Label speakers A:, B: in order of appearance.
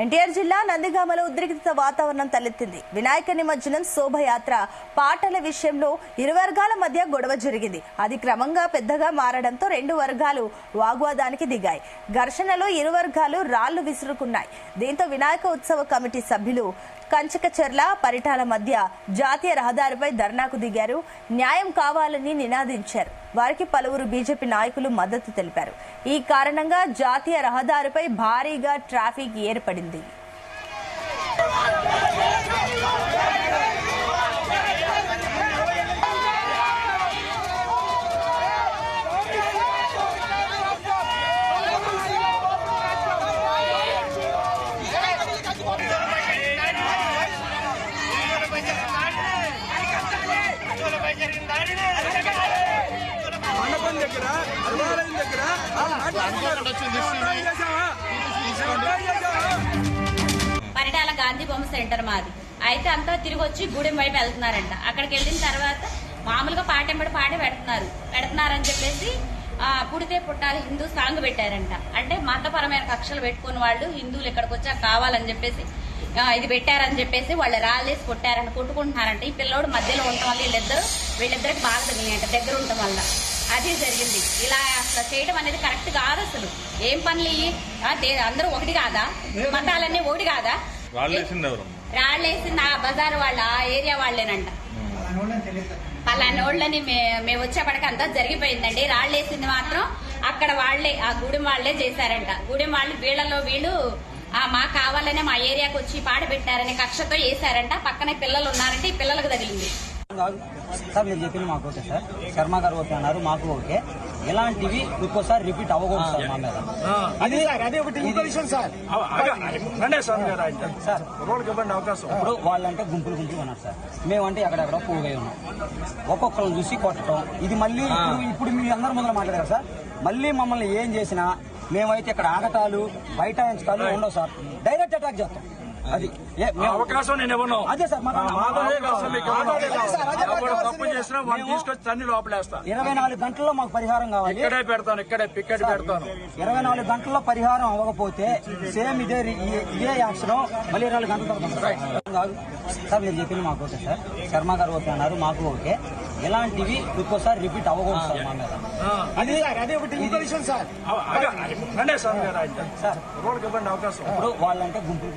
A: ఎన్టీఆర్ జిల్లా నందిగామలో ఉద్రిక్తత వాతావరణం తలెత్తింది. వినాయక నిమజ్జనం శోభయాత్ర పాటల విషయంలో ఇరు వర్గాల మధ్య గొడవ జరిగింది. అది క్రమంగా పెద్దగా మారడంతో రెండు వర్గాలు వాగ్వాదానికి దిగాయి. ఘర్షణలో ఇరు వర్గాలు రాళ్లు విసురుకున్నాయి. దీంతో వినాయక ఉత్సవ కమిటీ సభ్యులు కంచకచర్ల పరిటాల మధ్య జాతీయ రహదారిపై ధర్నాకు దిగారు. న్యాయం కావాలని నినాదించారు. వారికి పలువురు బీజేపీ నాయకులు మద్దతు తెలిపారు. ఈ కారణంగా జాతీయ రహదారిపై భారీగా ట్రాఫిక్ ఏర్పడింది.
B: పరిటాల గాంధీ బొమ్మ సెంటర్ మాది అయితే అంతా తిరిగి వచ్చి గూడెం వైపు వెళ్తున్నారంట. అక్కడికి వెళ్ళిన తర్వాత మామూలుగా పాటెంబడి పాడి పెడుతున్నారని చెప్పేసి పుడితే పుట్టాలి హిందూ సాంగ్ పెట్టారంట. అంటే మతపరమైన కక్షలు పెట్టుకుని వాళ్ళు హిందువులు ఇక్కడికి వచ్చా కావాలని చెప్పేసి ఇది పెట్టారని చెప్పేసి వాళ్ళు రాళ్ళేసి కొట్టుకుంటున్నారంట. ఈ పిల్లోడు మధ్యలో ఉండటం వల్ల వీళ్ళిద్దరికి బాగా తగిలినాయంట దగ్గర ఉండటం వల్ల. అది జరిగింది. ఇలా అసలు చేయడం అనేది కరెక్ట్ కాదు. అసలు ఏం పనులు అందరూ ఒకటి కాదా? మతాలన్నీ ఒకటి కాదా? రాళ్ళేసింది ఆ బజార్ వాళ్ళు, ఆ ఏరియా వాళ్ళేనంట. పలానోళ్ళని మేము వచ్చేపటికి అంతా జరిగిపోయిందండి. రాళ్ళేసింది మాత్రం అక్కడ వాళ్లే, ఆ గూడెం వాళ్లే చేశారంట. గూడెం వాళ్ళు వీళ్ళు మా కావాలనే మా ఏరియాకి వచ్చి పాట పెట్టారనే కక్షతో వేశారంట. పక్కనే పిల్లలు ఉన్నారంటే ఈ పిల్లలకు తగిలింది.
C: సార్ మీరు చెప్పింది మాకు ఓకే సార్, శర్మ గారు ఓకే అన్నారు, మాకు ఓకే. ఇలాంటివి ఇంకోసారి రిపీట్ అవ్వకూడదు సార్ మా మీద. ఇప్పుడు వాళ్ళంటే గుంపులు ఉన్నారు సార్, మేమంటే ఎక్కడెక్కడ పోగై ఉన్నాం. ఒక్కొక్కరిని చూసి కొట్టడం ఇది మళ్ళీ ఇప్పుడు మీ అందరి ముందర మాట్లాడారు సార్. మళ్ళీ మమ్మల్ని ఏం చేసినా మేమైతే ఇక్కడ ఆగటాలు బైఠాయించటాలు ఉండవు సార్. డైరెక్ట్ అటాక్ చేస్తాం. అది
D: అవకాశం నేను ఇవ్వను.
C: అదే సార్ 24 గంటల్లో మాకు పరిహారం కావాలి.
D: ఇక్కడే పికెట్ పెడతాను.
C: 24 గంటల్లో పరిహారం అవ్వకపోతే సేమ్ ఇదే యాక్షన్ మళ్ళీ 24 గంటల తర్వాత. సార్ మీరు చెప్పింది మాకు ఓకే సార్, శర్మ గారు ఓకే అన్నారు, మాకు ఓకే. ఇలాంటివి ఇంకోసారి రిపీట్ అవ్వకూడదు సార్ మా మీద.
D: సార్
C: ఇప్పుడు వాళ్ళంటే గుంపులు